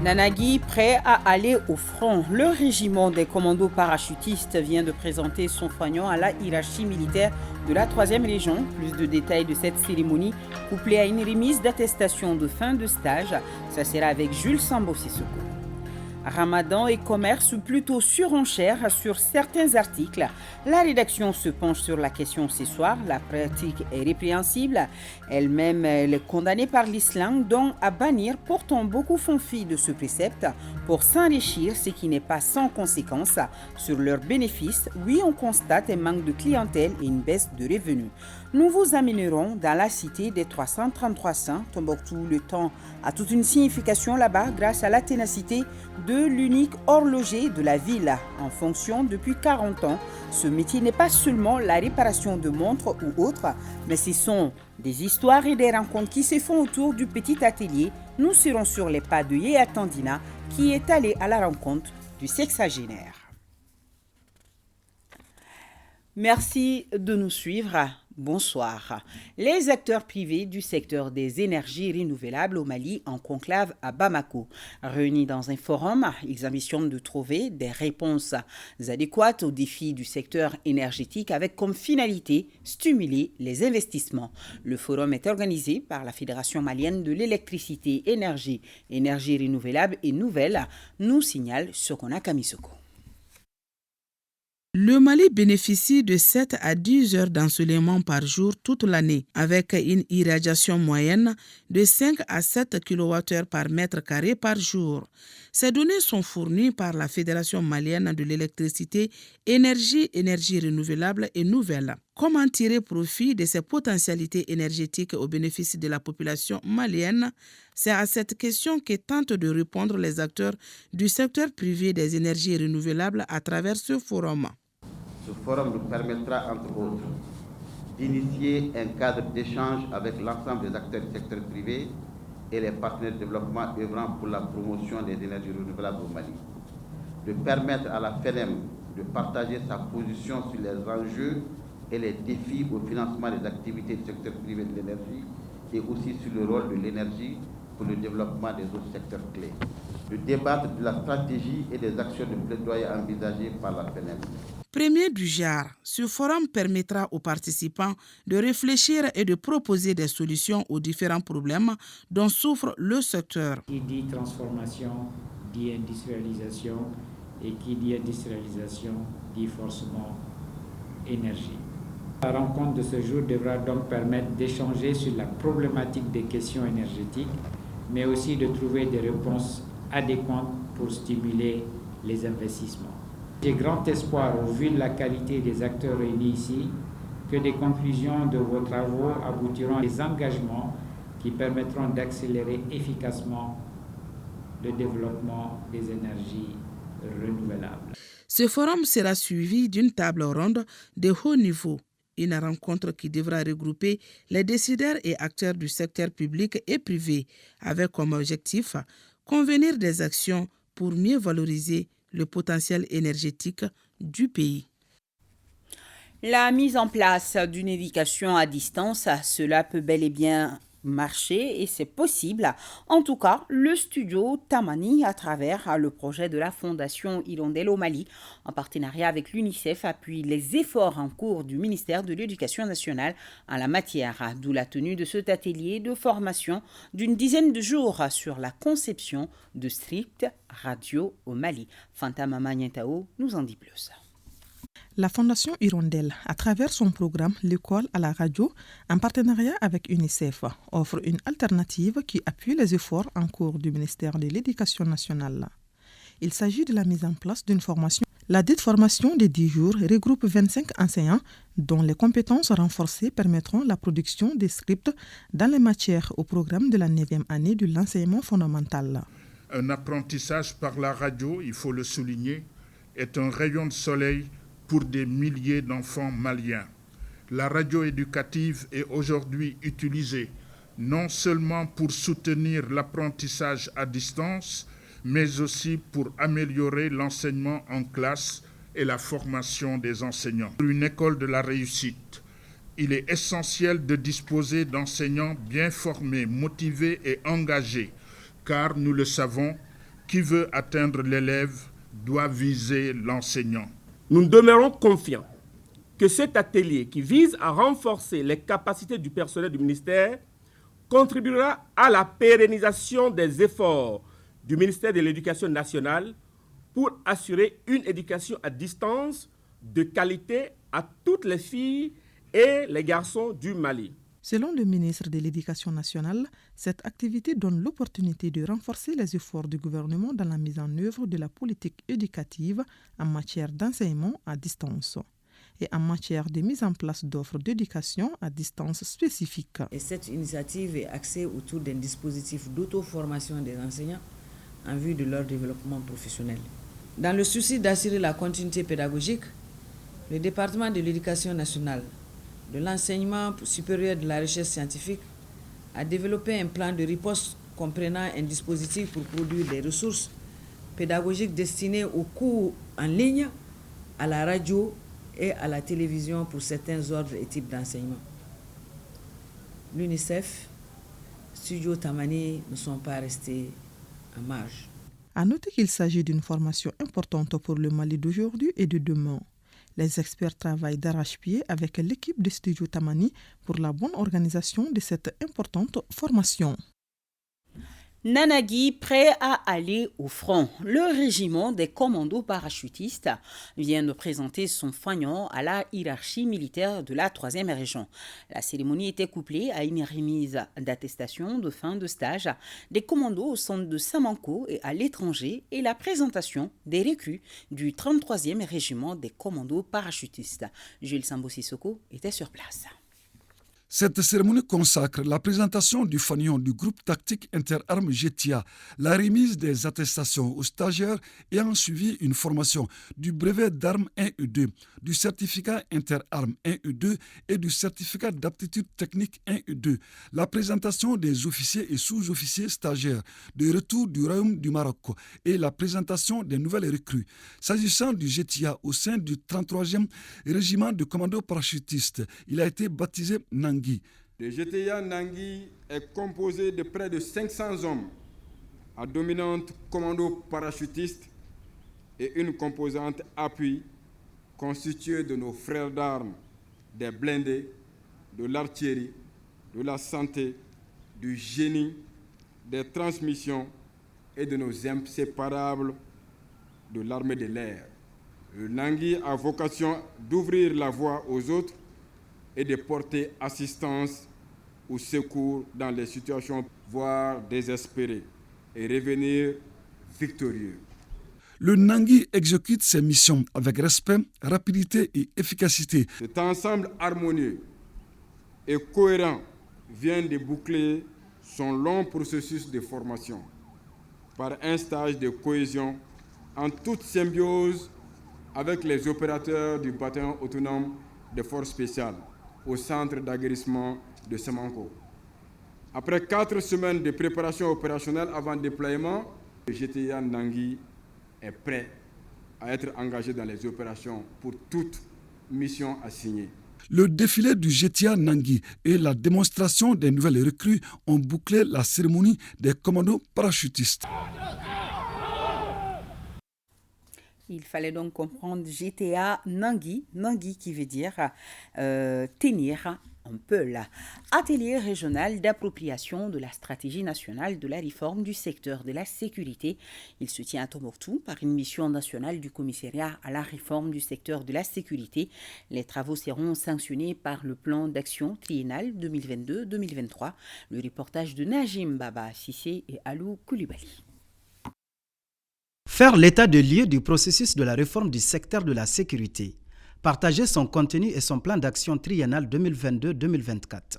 Nanagui prêt à aller au front. Le régiment des commandos parachutistes vient de présenter son fanion à la hiérarchie militaire de la 3e Légion. Plus de détails de cette cérémonie, couplée à une remise d'attestation de fin de stage. Ça sera avec Jules Sambo Sissoko. Ramadan et commerce plutôt surenchère sur certains articles. La rédaction se penche sur la question ce soir. La pratique est répréhensible. Elle-même est condamnée par l'islam, donc à bannir. Pourtant, beaucoup font fi de ce précepte pour s'enrichir, ce qui n'est pas sans conséquence sur leurs bénéfices. Oui, on constate un manque de clientèle et une baisse de revenus. Nous vous amènerons dans la cité des 333 saints. Tombouctou, le temps a toute une signification là-bas grâce à la ténacité de l'unique horloger de la ville en fonction depuis 40 ans. Ce métier n'est pas seulement la réparation de montres ou autres, mais ce sont des histoires et des rencontres qui se font autour du petit atelier. Nous serons sur les pas de Yéa Tandina qui est allé à la rencontre du sexagénaire. Merci de nous suivre. Bonsoir. Les acteurs privés du secteur des énergies renouvelables au Mali en conclave à Bamako. Réunis dans un forum, ils ambitionnent de trouver des réponses adéquates aux défis du secteur énergétique avec comme finalité stimuler les investissements. Le forum est organisé par la Fédération malienne de l'électricité, énergie renouvelable et nouvelle, nous signale Sokona Kamisoko. Le Mali bénéficie de 7 à 10 heures d'ensoleillement par jour toute l'année, avec une irradiation moyenne de 5 à 7 kWh par mètre carré par jour. Ces données sont fournies par la Fédération malienne de l'électricité, énergie renouvelable et nouvelle. Comment tirer profit de ces potentialités énergétiques au bénéfice de la population malienne? C'est à cette question que tentent de répondre les acteurs du secteur privé des énergies renouvelables à travers ce forum. Ce forum nous permettra, entre autres, d'initier un cadre d'échange avec l'ensemble des acteurs du secteur privé et les partenaires de développement œuvrant pour la promotion des énergies renouvelables au Mali, de permettre à la FENEM de partager sa position sur les enjeux et les défis au financement des activités du secteur privé de l'énergie et aussi sur le rôle de l'énergie pour le développement des autres secteurs clés, de débattre de la stratégie et des actions de plaidoyer envisagées par la FENEM. Premier du genre, ce forum permettra aux participants de réfléchir et de proposer des solutions aux différents problèmes dont souffre le secteur. Qui dit transformation, dit industrialisation, et qui dit industrialisation, dit forcément énergie. La rencontre de ce jour devra donc permettre d'échanger sur la problématique des questions énergétiques, mais aussi de trouver des réponses adéquates pour stimuler les investissements. J'ai grand espoir, au vu de la qualité des acteurs réunis ici, que des conclusions de vos travaux aboutiront à des engagements qui permettront d'accélérer efficacement le développement des énergies renouvelables. Ce forum sera suivi d'une table ronde de haut niveau, une rencontre qui devra regrouper les décideurs et acteurs du secteur public et privé, avec comme objectif convenir des actions pour mieux valoriser le potentiel énergétique du pays. La mise en place d'une éducation à distance, cela peut bel et bien marcher et c'est possible. En tout cas, le studio Tamani, à travers le projet de la Fondation Hirondelle au Mali, en partenariat avec l'UNICEF, appuie les efforts en cours du ministère de l'Éducation nationale en la matière, d'où la tenue de cet atelier de formation d'une dizaine de jours sur la conception de scripts radio au Mali. Fanta Mama Nientao nous en dit plus. La Fondation Hirondelle, à travers son programme L'école à la radio, en partenariat avec UNICEF, offre une alternative qui appuie les efforts en cours du ministère de l'Éducation nationale. Il s'agit de la mise en place d'une formation. La dite formation de 10 jours regroupe 25 enseignants dont les compétences renforcées permettront la production des scripts dans les matières au programme de la 9e année de l'enseignement fondamental. Un apprentissage par la radio, il faut le souligner, est un rayon de soleil pour des milliers d'enfants maliens. La radio éducative est aujourd'hui utilisée non seulement pour soutenir l'apprentissage à distance, mais aussi pour améliorer l'enseignement en classe et la formation des enseignants. Pour une école de la réussite, il est essentiel de disposer d'enseignants bien formés, motivés et engagés, car nous le savons, Qui veut atteindre l'élève doit viser l'enseignant. Nous demeurons confiants que cet atelier qui vise à renforcer les capacités du personnel du ministère contribuera à la pérennisation des efforts du ministère de l'Éducation nationale pour assurer une éducation à distance de qualité à toutes les filles et les garçons du Mali. Selon le ministre de l'Éducation nationale, cette activité donne l'opportunité de renforcer les efforts du gouvernement dans la mise en œuvre de la politique éducative en matière d'enseignement à distance et en matière de mise en place d'offres d'éducation à distance spécifiques. Et cette initiative est axée autour d'un dispositif d'auto-formation des enseignants en vue de leur développement professionnel. Dans le souci d'assurer la continuité pédagogique, le département de l'Éducation nationale, de l'enseignement supérieur de la recherche scientifique a développé un plan de riposte comprenant un dispositif pour produire des ressources pédagogiques destinées aux cours en ligne, à la radio et à la télévision pour certains ordres et types d'enseignement. L'UNICEF, Studio Tamani ne sont pas restés en marge. À noter qu'il s'agit d'une formation importante pour le Mali d'aujourd'hui et de demain. Les experts travaillent d'arrache-pied avec l'équipe de Studio Tamani pour la bonne organisation de cette importante formation. Nanagui prêt à aller au front. Le régiment des commandos parachutistes vient de présenter son fanion à la hiérarchie militaire de la 3e région. La cérémonie était couplée à une remise d'attestation de fin de stage des commandos au centre de Samanko et à l'étranger et la présentation des recrues du 33e régiment des commandos parachutistes. Jules Sambo Sissoko était sur place. Cette cérémonie consacre la présentation du fanion du groupe tactique interarmes GETIA, la remise des attestations aux stagiaires ayant suivi une formation du brevet d'armes 1 et 2, du certificat interarmes 1 et 2 et du certificat d'aptitude technique 1 et 2, la présentation des officiers et sous-officiers stagiaires de retour du Royaume du Maroc et la présentation des nouvelles recrues. S'agissant du GETIA au sein du 33e régiment de commandos parachutistes, il a été baptisé Nangui. Le GTIA Nangui est composé de près de 500 hommes à dominante commando parachutiste et une composante appui constituée de nos frères d'armes, des blindés, de l'artillerie, de la santé, du génie, des transmissions et de nos inséparables de l'armée de l'air. Le Nangui a vocation d'ouvrir la voie aux autres et de porter assistance ou secours dans les situations, voire désespérées, et revenir victorieux. Le Nangui exécute ses missions avec respect, rapidité et efficacité. Cet ensemble harmonieux et cohérent vient de boucler son long processus de formation par un stage de cohésion en toute symbiose avec les opérateurs du bataillon autonome des forces spéciales au centre d'aguerrissement de Samanko. Après 4 semaines de préparation opérationnelle avant déploiement, le GTIA Nangui est prêt à être engagé dans les opérations pour toute mission assignée. Le défilé du GTIA Nangui et la démonstration des nouvelles recrues ont bouclé la cérémonie des commandos parachutistes. Il fallait donc comprendre GTA Nangui qui veut dire tenir un peu là. Atelier régional d'appropriation de la stratégie nationale de la réforme du secteur de la sécurité. Il se tient à Tombouctou par une mission nationale du commissariat à la réforme du secteur de la sécurité. Les travaux seront sanctionnés par le plan d'action triennal 2022-2023. Le reportage de Najim Baba Sissé et Alou Koulibaly. Faire l'état de lieu du processus de la réforme du secteur de la sécurité. Partager son contenu et son plan d'action triennal 2022-2024.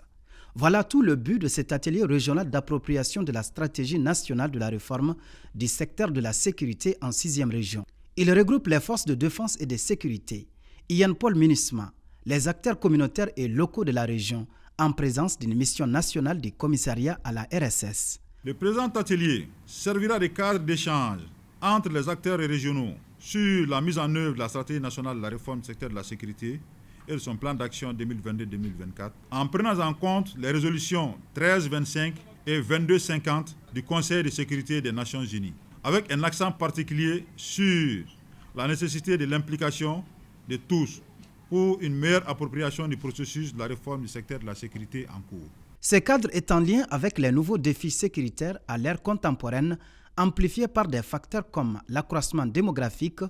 Voilà tout le but de cet atelier régional d'appropriation de la stratégie nationale de la réforme du secteur de la sécurité en 6e région. Il regroupe les forces de défense et de sécurité, Ian Paul Munisma, les acteurs communautaires et locaux de la région, en présence d'une mission nationale du commissariat à la RSS. Le présent atelier servira de cadre d'échange entre les acteurs régionaux sur la mise en œuvre de la stratégie nationale de la réforme du secteur de la sécurité et de son plan d'action 2022-2024, en prenant en compte les résolutions 1325 et 2250 du Conseil de sécurité des Nations Unies. avec un accent particulier sur la nécessité de l'implication de tous pour une meilleure appropriation du processus de la réforme du secteur de la sécurité en cours. Ce cadre est en lien avec les nouveaux défis sécuritaires à l'ère contemporaine, amplifiés par des facteurs comme l'accroissement démographique,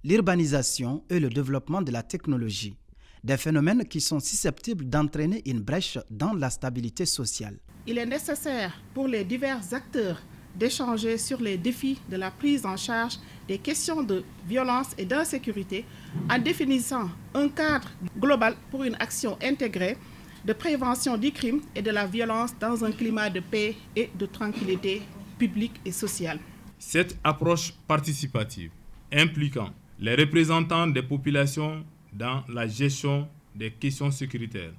l'urbanisation et le développement de la technologie. Des phénomènes qui sont susceptibles d'entraîner une brèche dans la stabilité sociale. Il est nécessaire pour les divers acteurs d'échanger sur les défis de la prise en charge des questions de violence et d'insécurité en définissant un cadre global pour une action intégrée de prévention du crime et de la violence dans un climat de paix et de tranquillité publique et sociale. Cette approche participative impliquant les représentants des populations dans la gestion des questions sécuritaires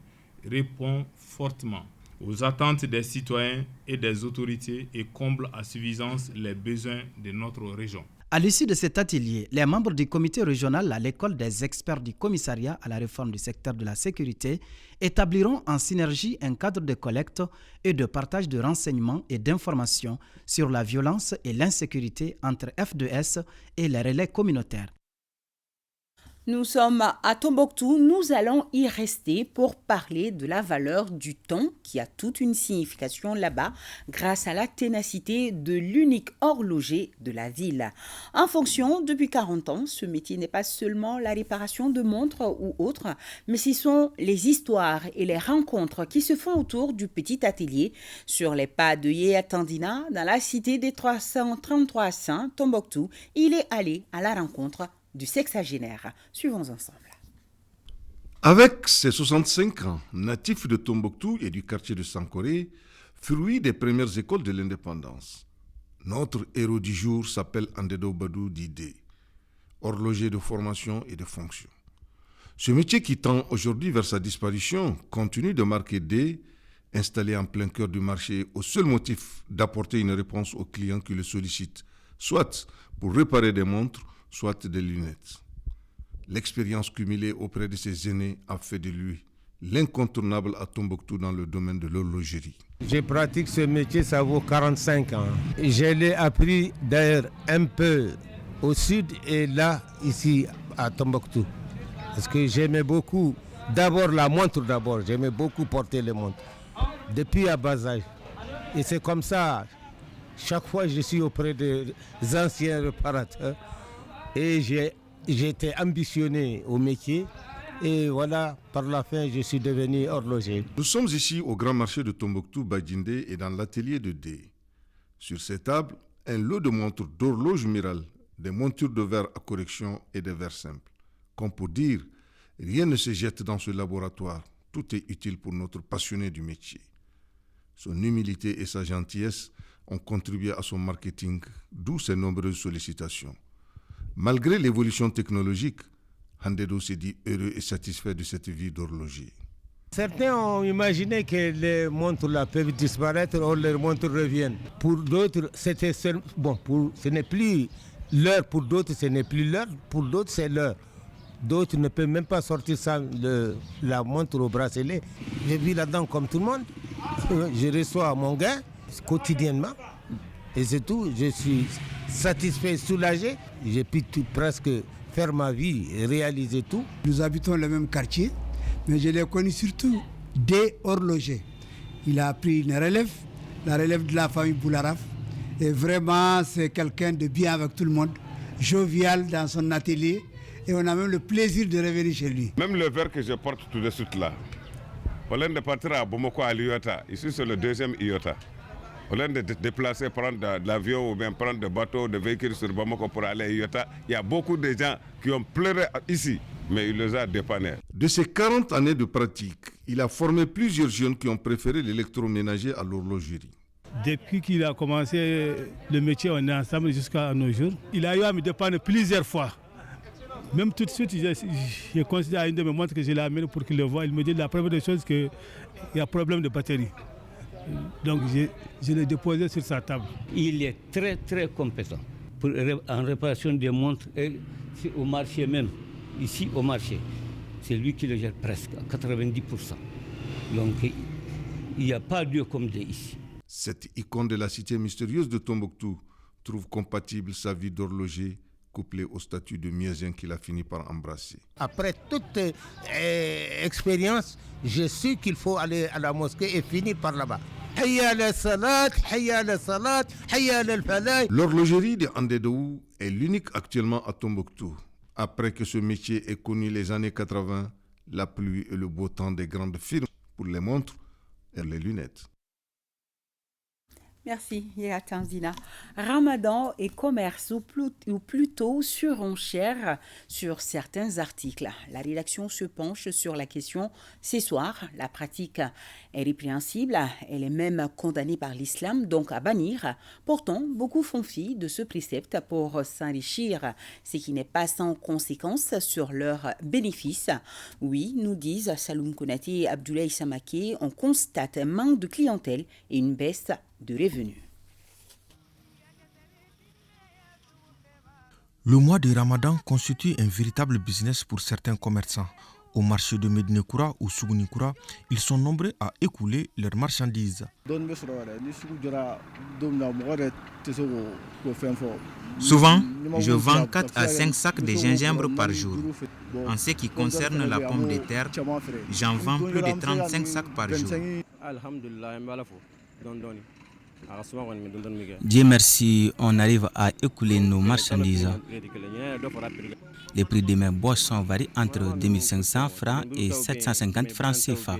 répond fortement aux attentes des citoyens et des autorités et comble à suffisance les besoins de notre région. À l'issue de cet atelier, les membres du comité régional à l'école des experts du commissariat à la réforme du secteur de la sécurité établiront en synergie un cadre de collecte et de partage de renseignements et d'informations sur la violence et l'insécurité entre F2S et les relais communautaires. Nous sommes à Tombouctou, nous allons y rester pour parler de la valeur du temps qui a toute une signification là-bas grâce à la ténacité de l'unique horloger de la ville. En fonction, depuis 40 ans, ce métier n'est pas seulement la réparation de montres ou autres, mais ce sont les histoires et les rencontres qui se font autour du petit atelier sur les pas de Yaya Tandina dans la cité des 333 Saints, Tombouctou. Il est allé à la rencontre du sexagénaire. Suivons ensemble. Avec ses 65 ans, natif de Tombouctou et du quartier de Sankoré, fruit des premières écoles de l'indépendance, notre héros du jour s'appelle Andedo Badou Didé, horloger de formation et de fonction. Ce métier qui tend aujourd'hui vers sa disparition continue de marquer D, installé en plein cœur du marché au seul motif d'apporter une réponse aux clients qui le sollicitent, soit pour réparer des montres, soit des lunettes. L'expérience cumulée auprès de ses aînés a fait de lui l'incontournable à Tombouctou dans le domaine de l'horlogerie. Je pratique ce métier, ça vaut 45 ans. Je l'ai appris d'ailleurs un peu au sud et là, ici à Tombouctou. Parce que j'aimais beaucoup, d'abord la montre j'aimais beaucoup porter les montres. Depuis à bas âge. Et c'est comme ça, chaque fois je suis auprès des anciens réparateurs. Et j'ai été ambitionné au métier et voilà, par la fin, je suis devenu horloger. Nous sommes ici au grand marché de Tombouctou, Badjinde et dans l'atelier de D. Sur ces tables, un lot de montres d'horloge murale, des montures de verre à correction et des verres simples. Comme pour dire, rien ne se jette dans ce laboratoire, tout est utile pour notre passionné du métier. Son humilité et sa gentillesse ont contribué à son marketing, d'où ses nombreuses sollicitations. Malgré l'évolution technologique, Handedo s'est dit heureux et satisfait de cette vie d'horloger. Certains ont imaginé que les montres là peuvent disparaître ou les montres reviennent. Pour d'autres, c'était ce n'est plus l'heure. Pour d'autres, ce n'est plus l'heure. Pour d'autres, c'est l'heure. D'autres ne peuvent même pas sortir sans la montre au bracelet. Je vis là-dedans comme tout le monde. Je reçois mon gain quotidiennement. Et c'est tout, je suis satisfait, soulagé. J'ai pu presque faire ma vie et réaliser tout. Nous habitons le même quartier, mais je l'ai connu surtout des horlogers. Il a pris une relève, la relève de la famille Boularaf. Et vraiment, c'est quelqu'un de bien avec tout le monde, jovial dans son atelier. Et on a même le plaisir de revenir chez lui. Même le verre que je porte tout de suite là, au lieu de partir à Bomoko à l'Iota, ici c'est le deuxième Iota. Au lieu de déplacer, prendre de l'avion ou bien prendre des bateaux, des véhicules sur Bamako pour aller à Iota, il y a beaucoup de gens qui ont pleuré ici, mais il les a dépannés. De ses 40 années de pratique, il a formé plusieurs jeunes qui ont préféré l'électroménager à l'horlogerie. Depuis qu'il a commencé le métier, on est ensemble jusqu'à nos jours. Il a eu à me dépanner plusieurs fois. Même tout de suite, je considère une de mes montres que je l'ai amenée pour qu'il le voie. Il me dit la première des choses qu'il y a problème de batterie. Donc je l'ai déposé sur sa table. Il est très très compétent en réparation des montres et au marché même, ici au marché. C'est lui qui le gère presque à 90%. Donc il n'y a pas Dieu comme Dieu ici. Cette icône de la cité mystérieuse de Tombouctou trouve compatible sa vie d'horloger couplée au statut de muezzin qu'il a fini par embrasser. Après toute expérience, je sais qu'il faut aller à la mosquée et finir par là-bas. L'horlogerie de Andedou est l'unique actuellement à Tombouctou. Après que ce métier ait connu les années 80, la pluie et le beau temps des grandes firmes pour les montres et les lunettes. Merci, Yaya Tanzina. Ramadan et commerce ou plutôt surenchère sur certains articles. La rédaction se penche sur la question ce soir. La pratique est répréhensible, elle est même condamnée par l'islam, donc à bannir. Pourtant, beaucoup font fi de ce précepte pour s'enrichir, ce qui n'est pas sans conséquence sur leurs bénéfices. Oui, nous disent Saloum Konaté et Abdoulaye Samake, on constate un manque de clientèle et une baisse de revenus. Le mois de Ramadan constitue un véritable business pour certains commerçants. Au marché de Medinekura ou Sougunikura, ils sont nombreux à écouler leurs marchandises. Souvent, je vends 4 à 5 sacs de gingembre par jour. En ce qui concerne la pomme de terre, j'en vends plus de 35 sacs par jour. Dieu merci, on arrive à écouler nos marchandises. Les prix de mes boissons varient entre 2500 francs et 750 francs CFA.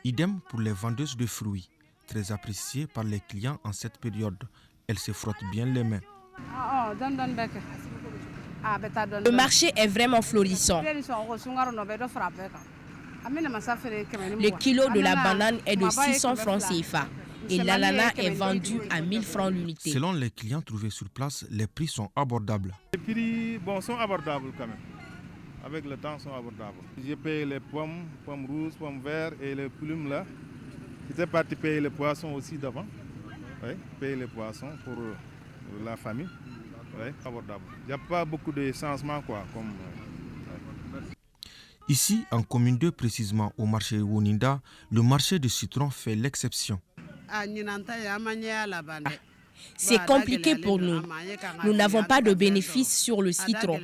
Idem pour les vendeuses de fruits, très appréciées par les clients en cette période. Elles se frottent bien les mains. Le marché est vraiment florissant. Le kilo de la banane est de 600 francs CFA et l'ananas est vendu à 1000 francs l'unité. Selon les clients trouvés sur place, les prix sont abordables. Les prix sont abordables quand même. Avec le temps, sont abordables. J'ai payé les pommes rouges, pommes vertes et les plumes là. J'étais parti payer les poissons aussi d'avant. Oui, payer les poissons pour la famille. Oui, abordable. Il n'y a pas beaucoup de changements quoi. Ici, en commune 2, précisément au marché Woninda, le marché de citron fait l'exception. C'est compliqué pour nous. Nous n'avons pas de bénéfice sur le citron.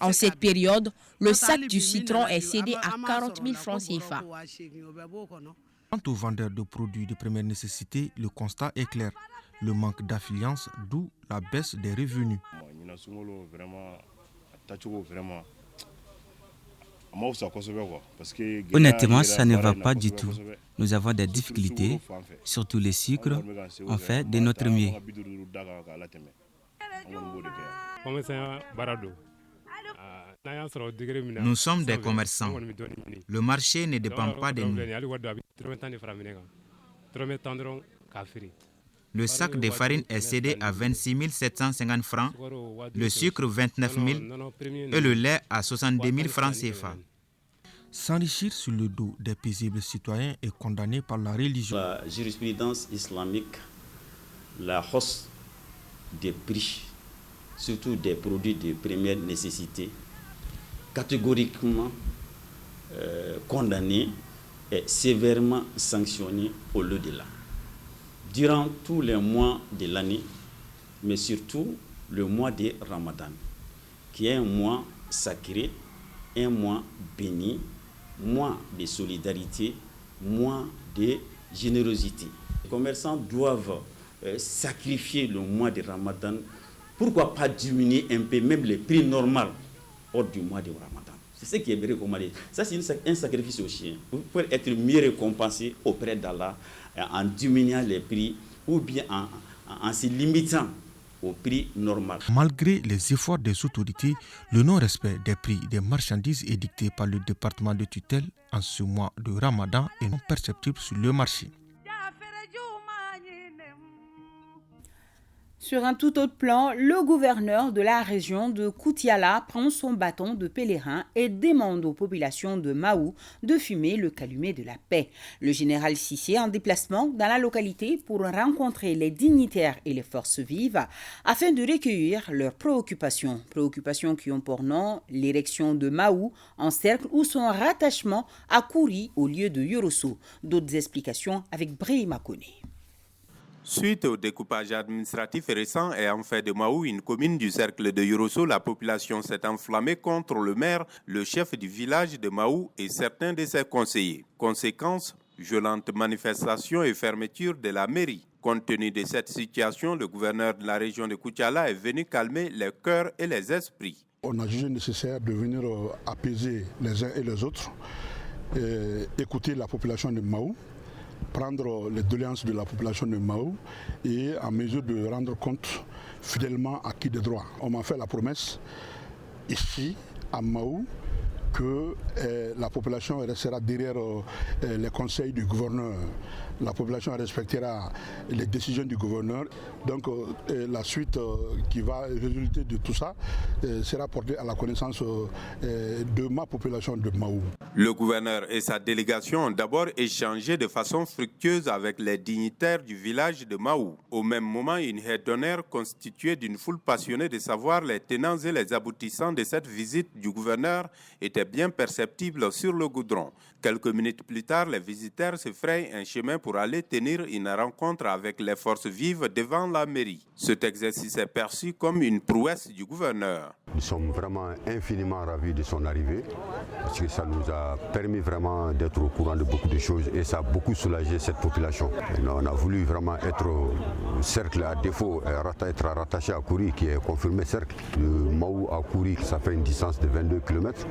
En cette période, le sac du citron est cédé à 40 000 francs CFA. Quant aux vendeurs de produits de première nécessité, le constat est clair. Le manque d'affluence, d'où la baisse des revenus. Honnêtement, ça ne va pas du tout. Nous avons des difficultés, surtout les sucres. On fait de notre mieux. Nous sommes des commerçants. Le marché ne dépend pas de nous. Le sac de farine est cédé à 26 750 francs, le sucre 29 000 et le lait à 62 000 francs CFA. S'enrichir sur le dos des paisibles citoyens est condamné par la religion. La jurisprudence islamique, la hausse des prix, surtout des produits de première nécessité, catégoriquement condamnée et sévèrement sanctionnée au lieu de là. Durant tous les mois de l'année, mais surtout le mois de Ramadan, qui est un mois sacré, un mois béni, mois de solidarité, mois de générosité. Les commerçants doivent sacrifier le mois de Ramadan. Pourquoi pas diminuer un peu même les prix normaux hors du mois de Ramadan? C'est ce qui est bien recommandé. Ça, c'est un sacrifice au chien. Vous pouvez être mieux récompensé auprès d'Allah en diminuant les prix ou bien en se limitant au prix normal. Malgré les efforts des autorités, le non-respect des prix des marchandises édictés par le département de tutelle en ce mois de Ramadan est non perceptible sur le marché. Sur un tout autre plan, le gouverneur de la région de Koutiala prend son bâton de pèlerin et demande aux populations de Mahou de fumer le calumet de la paix. Le général Sissé en déplacement dans la localité pour rencontrer les dignitaires et les forces vives afin de recueillir leurs préoccupations. Préoccupations qui ont pour nom l'érection de Mahou en cercle ou son rattachement à Kouri au lieu de Yorosso. D'autres explications avec Brahima Kone. Suite au découpage administratif récent ayant fait de Mahou une commune du cercle de Yorosso, la population s'est enflammée contre le maire, le chef du village de Mahou et certains de ses conseillers. Conséquence, violentes manifestations et fermeture de la mairie. Compte tenu de cette situation, le gouverneur de la région de Koutiala est venu calmer les cœurs et les esprits. On a jugé nécessaire de venir apaiser les uns et les autres, écouter la population de Mahou, prendre les doléances de la population de Mahou et en mesure de rendre compte fidèlement à qui de droit. On m'a fait la promesse ici à Mahou que la population restera derrière les conseils du gouverneur. La population respectera les décisions du gouverneur. Donc la suite qui va résulter de tout ça sera portée à la connaissance de ma population de Mahou. Le gouverneur et sa délégation ont d'abord échangé de façon fructueuse avec les dignitaires du village de Mahou. Au même moment, une haie d'honneur constituée d'une foule passionnée de savoir les tenants et les aboutissants de cette visite du gouverneur était bien perceptible sur le goudron. Quelques minutes plus tard, les visiteurs se frayent un chemin pour aller tenir une rencontre avec les forces vives devant la mairie. Cet exercice est perçu comme une prouesse du gouverneur. Nous sommes vraiment infiniment ravis de son arrivée parce que ça nous a permis vraiment d'être au courant de beaucoup de choses et ça a beaucoup soulagé cette population. Et on a voulu vraiment être au cercle à défaut, être rattaché à Kouri qui est confirmé cercle. De Mahou à Kouri, ça fait une distance de 22 km.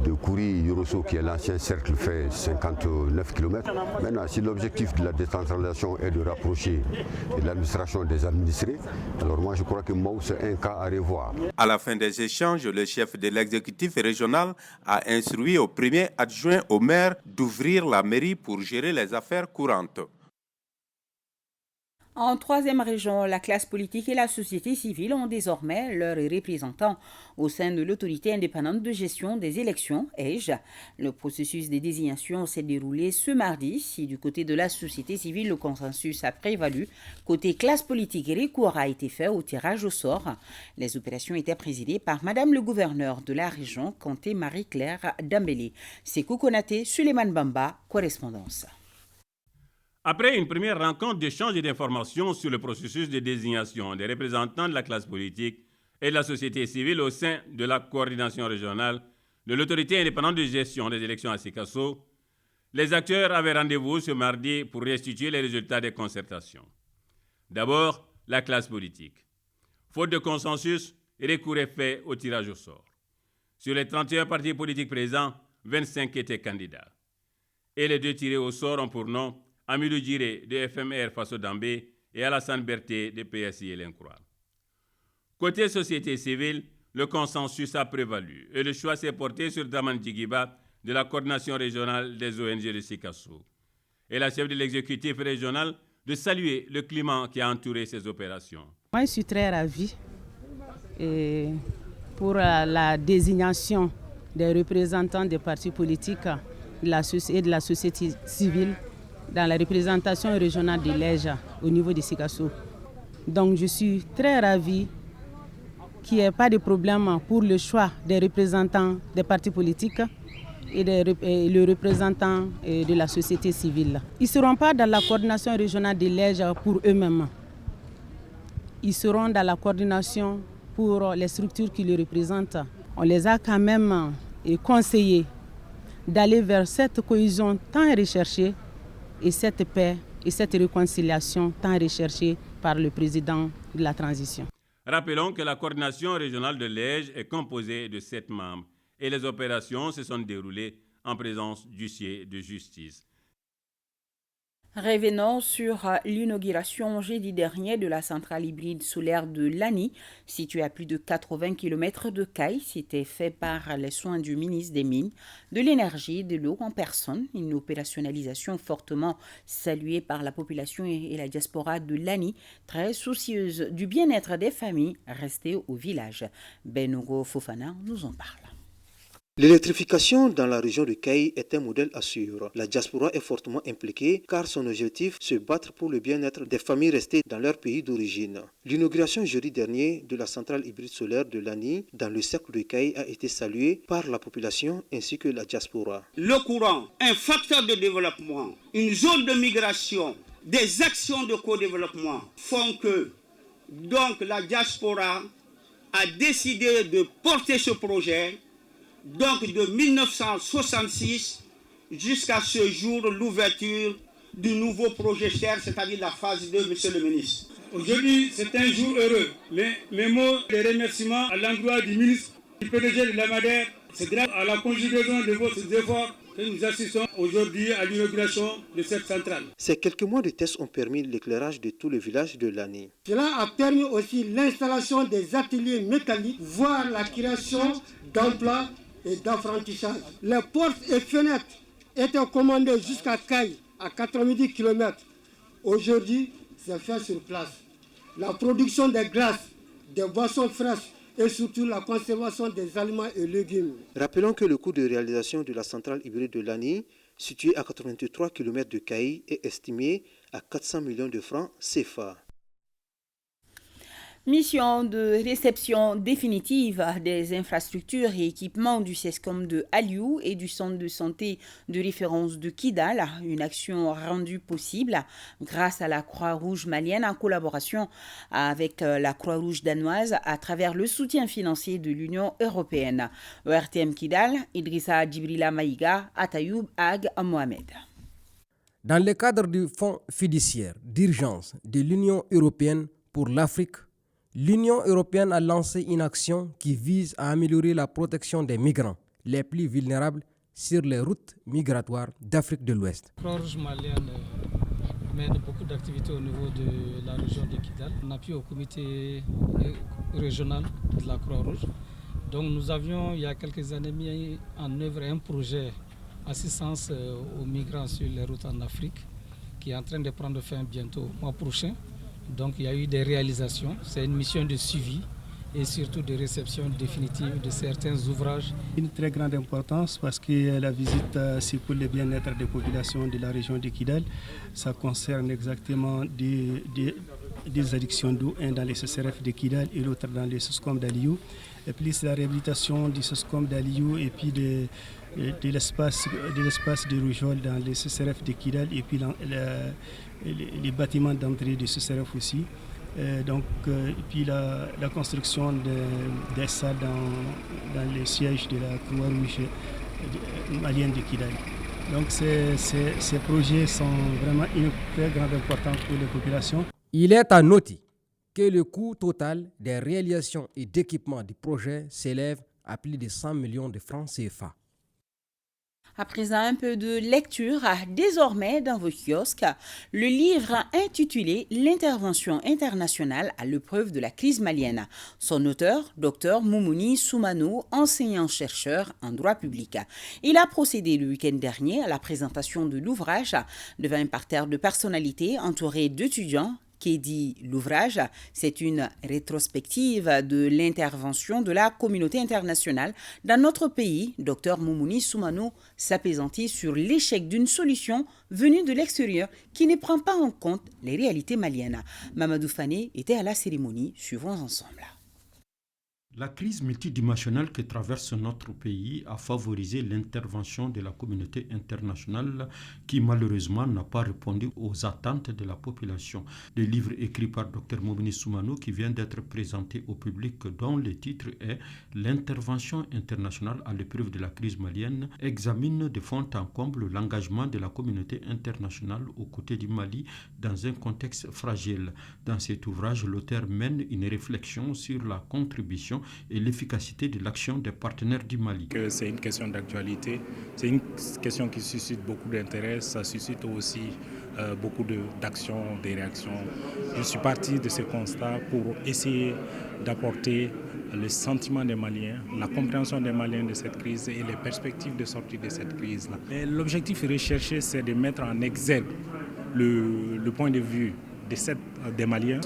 De Kouri-Yorosso, qui est l'ancien cercle, fait 59 km. Maintenant, si l'objectif de la décentralisation est de rapprocher l'administration des administrés, alors moi je crois que Mahou, c'est un cas à revoir. À la fin des échanges, le chef de l'exécutif régional a instruit au premier adjoint au maire d'ouvrir la mairie pour gérer les affaires courantes. En troisième région, la classe politique et la société civile ont désormais leurs représentants au sein de l'autorité indépendante de gestion des élections, EJ. Le processus de désignation s'est déroulé ce mardi. Si du côté de la société civile, le consensus a prévalu, côté classe politique, recours a été fait au tirage au sort. Les opérations étaient présidées par Madame le gouverneur de la région, Kanté Marie-Claire Dambélé. Sékou Konaté, Suleiman Bamba, correspondance. Après une première rencontre d'échange et d'informations sur le processus de désignation des représentants de la classe politique et de la société civile au sein de la coordination régionale de l'autorité indépendante de gestion des élections à Sikasso, les acteurs avaient rendez-vous ce mardi pour restituer les résultats des concertations. D'abord, la classe politique. Faute de consensus, recours est fait au tirage au sort. Sur les 31 partis politiques présents, 25 étaient candidats. Et les deux tirés au sort ont pour nom Amidou Djiré de FMR Faso Dambé et Alassane Berté de PSI et l'Incroix. Côté société civile, le consensus a prévalu et le choix s'est porté sur Daman Djigiba de la coordination régionale des ONG de Sikasso et la chef de l'exécutif régional de saluer le climat qui a entouré ces opérations. Moi, je suis très ravie pour la désignation des représentants des partis politiques et de la société civile dans la représentation régionale de l'EJ au niveau de Sikasso. Donc je suis très ravie qu'il n'y ait pas de problème pour le choix des représentants des partis politiques et le représentant de la société civile. Ils ne seront pas dans la coordination régionale de l'EJ pour eux-mêmes. Ils seront dans la coordination pour les structures qui les représentent. On les a quand même conseillés d'aller vers cette cohésion tant recherchée et cette paix et cette réconciliation tant recherchée par le président de la transition. Rappelons que la coordination régionale de l'EJ est composée de 7 membres et les opérations se sont déroulées en présence d'huissiers de justice. Revenons sur l'inauguration jeudi dernier de la centrale hybride solaire de Lani, située à plus de 80 km de Caille. C'était fait par les soins du ministre des Mines, de l'Énergie et de l'Eau en personne. Une opérationnalisation fortement saluée par la population et la diaspora de Lani, très soucieuse du bien-être des familles restées au village. Benogo Fofana nous en parle. L'électrification dans la région de Caille est un modèle à suivre. La diaspora est fortement impliquée car son objectif est de se battre pour le bien-être des familles restées dans leur pays d'origine. L'inauguration jeudi dernier de la centrale hybride solaire de Lani dans le cercle de Caille a été saluée par la population ainsi que la diaspora. Le courant, un facteur de développement, une zone de migration des actions de co-développement font que donc la diaspora a décidé de porter ce projet, donc de 1966 jusqu'à ce jour, l'ouverture du nouveau projet cher, c'est-à-dire la phase 2, monsieur le ministre. Aujourd'hui, c'est un jour heureux. Mes mots de remerciement à l'endroit du ministre, du PDG de la Madère, c'est grâce à la conjugaison de vos efforts que nous assistons aujourd'hui à l'inauguration de cette centrale. Ces quelques mois de tests ont permis l'éclairage de tous les villages de l'année. Cela a permis aussi l'installation des ateliers mécaniques, voire la création d'emplois et d'apprentissage. Les portes et fenêtres étaient commandées jusqu'à Caille, à 90 km. Aujourd'hui, c'est fait sur place. La production des glaces, des boissons fraîches et surtout la conservation des aliments et légumes. Rappelons que le coût de réalisation de la centrale hybride de l'année, située à 83 km de Caille, est estimé à 400 millions de francs CFA. Mission de réception définitive des infrastructures et équipements du CESCOM de Aliou et du centre de santé de référence de Kidal, une action rendue possible grâce à la Croix-Rouge malienne en collaboration avec la Croix-Rouge danoise à travers le soutien financier de l'Union européenne. ORTM Kidal, Idrissa Djibrila Maïga, Atayoub Ag Mohamed. Dans le cadre du Fonds fiduciaire d'urgence de l'Union européenne pour l'Afrique, l'Union européenne a lancé une action qui vise à améliorer la protection des migrants les plus vulnérables sur les routes migratoires d'Afrique de l'Ouest. La Croix-Rouge malienne mène beaucoup d'activités au niveau de la région de Kidal. On appuie au comité régional de la Croix-Rouge. Donc nous avions il y a quelques années mis en œuvre un projet assistance aux migrants sur les routes en Afrique qui est en train de prendre fin bientôt au mois prochain. Donc il y a eu des réalisations, c'est une mission de suivi et surtout de réception définitive de certains ouvrages. Une très grande importance parce que la visite, c'est pour le bien-être des populations de la région de Kidal. Ça concerne exactement des addictions d'eau, un dans les CCRF de Kidal et l'autre dans les SOSCOM d'Aliou. Et puis la réhabilitation du SOSCOM d'Aliou et puis de l'espace de Rougeole dans les CCRF de Kidal et puis les bâtiments d'entrée du CCRF aussi. Et puis la construction des salles dans les sièges de la Croix-Rouge malienne de Kidal. Donc ces projets sont vraiment une très grande importance pour les populations. Il est à noter que le coût total des réalisations et d'équipements du projet s'élève à plus de 100 millions de francs CFA. À présent, un peu de lecture. Désormais, dans vos kiosques, le livre intitulé « L'intervention internationale à l'épreuve de la crise malienne ». Son auteur, Dr Moumouni Soumano, enseignant-chercheur en droit public. Il a procédé le week-end dernier à la présentation de l'ouvrage devant un parterre de personnalités entouré d'étudiants. Qui dit l'ouvrage, c'est une rétrospective de l'intervention de la communauté internationale dans notre pays. Dr Moumouni Soumano s'apaisantit sur l'échec d'une solution venue de l'extérieur qui ne prend pas en compte les réalités maliennes. Mamadou Fane était à la cérémonie. Suivons ensemble. La crise multidimensionnelle que traverse notre pays a favorisé l'intervention de la communauté internationale qui malheureusement n'a pas répondu aux attentes de la population. Le livre écrit par Dr Moumouni Soumano qui vient d'être présenté au public dont le titre est « L'intervention internationale à l'épreuve de la crise malienne » examine de fond en comble l'engagement de la communauté internationale aux côtés du Mali dans un contexte fragile. Dans cet ouvrage, l'auteur mène une réflexion sur la contribution et l'efficacité de l'action des partenaires du Mali. C'est une question d'actualité, c'est une question qui suscite beaucoup d'intérêt, ça suscite aussi beaucoup d'actions, des réactions. Je suis parti de ce constat pour essayer d'apporter le sentiment des Maliens, la compréhension des Maliens de cette crise et les perspectives de sortie de cette crise-là. L'objectif recherché, c'est de mettre en exergue le point de vue des Maliens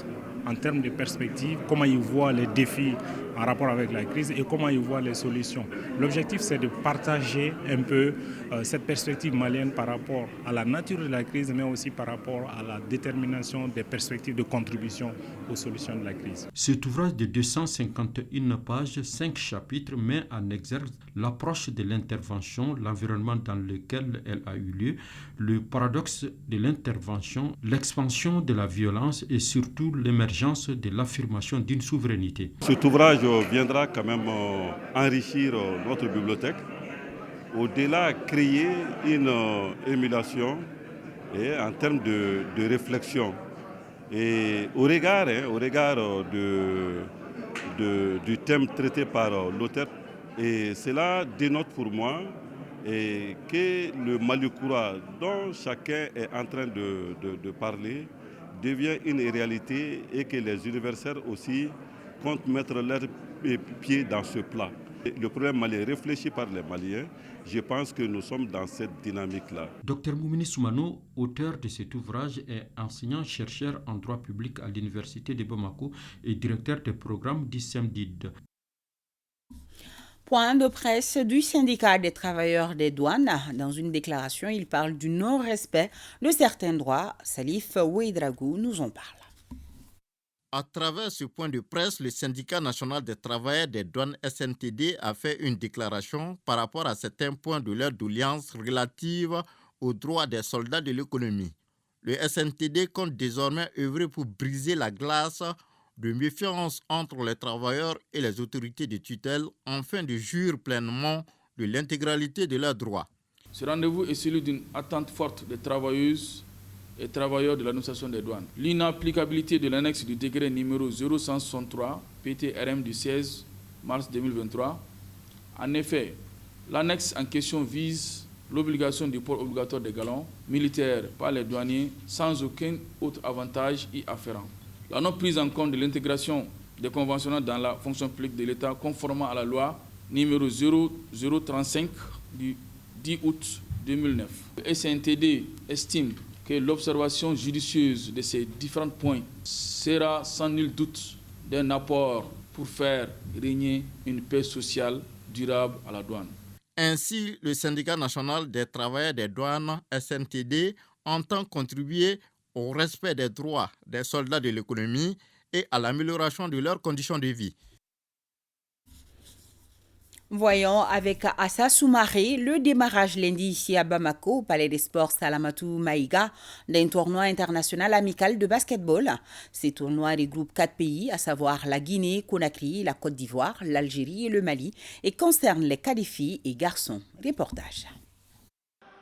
en termes de perspectives, comment ils voient les défis en rapport avec la crise et comment ils voient les solutions. L'objectif, c'est de partager un peu cette perspective malienne par rapport à la nature de la crise, mais aussi par rapport à la détermination des perspectives de contribution aux solutions de la crise. Cet ouvrage de 251 pages, 5 chapitres, met en exergue l'approche de l'intervention, l'environnement dans lequel elle a eu lieu, le paradoxe de l'intervention, l'expansion de la violence et surtout l'émergence de l'affirmation d'une souveraineté. Cet ouvrage viendra quand même enrichir notre bibliothèque, au-delà créer une émulation et en termes de réflexion. Et au regard du thème traité par l'auteur, et cela dénote pour moi que le Malikoura dont chacun est en train de parler devient une réalité et que les universitaires aussi comptent mettre leurs pieds dans ce plat. Le problème malien réfléchi par les Maliens, je pense que nous sommes dans cette dynamique-là. Dr Moumouni Soumano, auteur de cet ouvrage, est enseignant-chercheur en droit public à l'Université de Bamako et directeur des programmes d'ISEMDID. Point de presse du syndicat des travailleurs des douanes. Dans une déclaration, il parle du non-respect de certains droits. Salif Ouedragou nous en parle. À travers ce point de presse, le syndicat national des travailleurs des douanes SNTD a fait une déclaration par rapport à certains points de leur doléance relative aux droits des soldats de l'économie. Le SNTD compte désormais œuvrer pour briser la glace de méfiance entre les travailleurs et les autorités de tutelle afin de jouir pleinement de l'intégralité de leurs droits. Ce rendez-vous est celui d'une attente forte des travailleuses et travailleurs de l'administration des douanes. L'inapplicabilité de l'annexe du décret numéro 0163 PTRM du 16 mars 2023. En effet, l'annexe en question vise l'obligation du port obligatoire des galons militaires par les douaniers sans aucun autre avantage y afférent. La non prise en compte de l'intégration des conventionnels dans la fonction publique de l'État conformément à la loi numéro 0035 du 10 août 2009. Le SNTD estime que l'observation judicieuse de ces différents points sera sans nul doute d'un apport pour faire régner une paix sociale durable à la douane. Ainsi, le syndicat national des travailleurs des douanes, SNTD, entend contribuer au respect des droits des soldats de l'économie et à l'amélioration de leurs conditions de vie. Voyons avec Assa Soumaré le démarrage lundi ici à Bamako, au Palais des Sports Salamatou Maïga, d'un tournoi international amical de basketball. Ces tournois regroupent 4 pays, à savoir la Guinée, Conakry, la Côte d'Ivoire, l'Algérie et le Mali, et concernent les cas des filles et garçons. Reportage.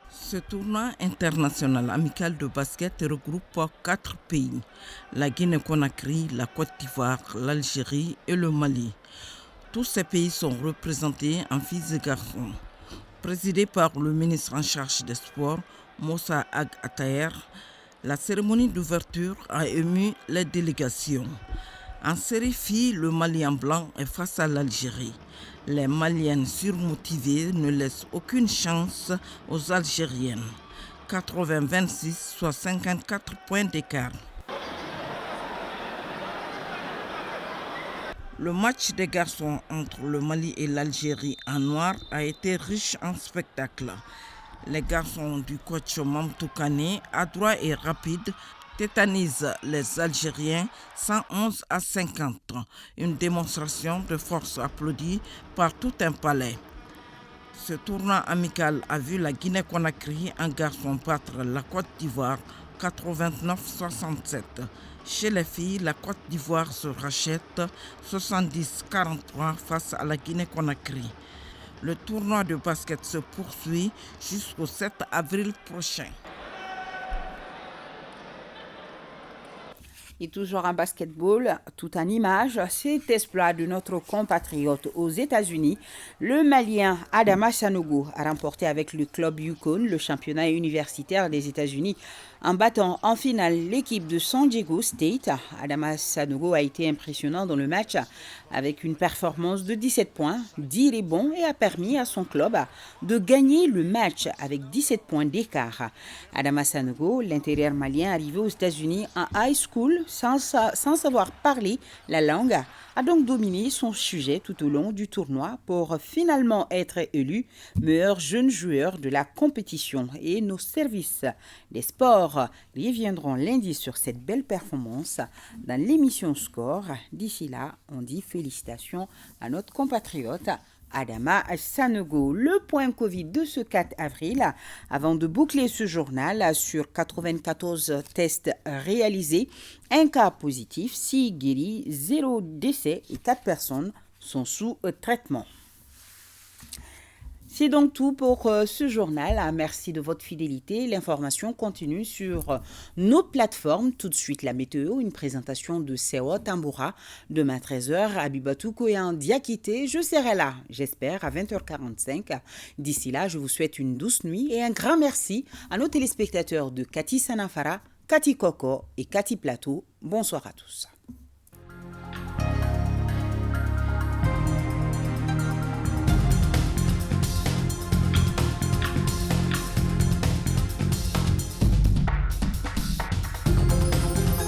Ce tournoi international amical de basket regroupe 4 pays, la Guinée-Conakry, la Côte d'Ivoire, l'Algérie et le Mali. Tous ces pays sont représentés en filles et garçons. Présidé par le ministre en charge des sports, Moussa Ag Ataher, la cérémonie d'ouverture a ému les délégations. En série filles, le Mali en blanc est face à l'Algérie. Les Maliennes surmotivées ne laissent aucune chance aux Algériennes. 80-26, soit 54 points d'écart. Le match des garçons entre le Mali et l'Algérie en noir a été riche en spectacles. Les garçons du coach Mamtoukane, adroits et rapides, tétanisent les Algériens 111 à 50. Une démonstration de force applaudie par tout un palais. Ce tournoi amical a vu la Guinée-Conakry en garçon battre la Côte d'Ivoire 89-67. Chez les filles, la Côte d'Ivoire se rachète 70-43 face à la Guinée-Conakry. Le tournoi de basket se poursuit jusqu'au 7 avril prochain. Et toujours en basketball, tout en image, cet exploit de notre compatriote aux États-Unis, le Malien Adama Sanogo a remporté avec le club Yukon le championnat universitaire des États-Unis en battant en finale l'équipe de San Diego State. Adama Sanogo a été impressionnant dans le match avec une performance de 17 points, 10 rebonds et a permis à son club de gagner le match avec 17 points d'écart. Adama Sanogo, l'intérieur malien arrivé aux États-Unis en high school, sans savoir parler la langue, a donc dominé son sujet tout au long du tournoi pour finalement être élu meilleur jeune joueur de la compétition. Et nos services des sports reviendront lundi sur cette belle performance dans l'émission Score. D'ici là, on dit félicitations à notre compatriote Adama Sanogo. Le point Covid de ce 4 avril, avant de boucler ce journal, sur 94 tests réalisés, un cas positif, 6 guéris, 0 décès et 4 personnes sont sous traitement. C'est donc tout pour ce journal. Merci de votre fidélité. L'information continue sur nos plateformes. Tout de suite, la météo, une présentation de Sewa Tamboura. Demain 13h, Abibatou Koyan Diakité. Je serai là, j'espère, à 20h45. D'ici là, je vous souhaite une douce nuit et un grand merci à nos téléspectateurs de Kati Sanafara, Kati Koko et Kati Plateau. Bonsoir à tous.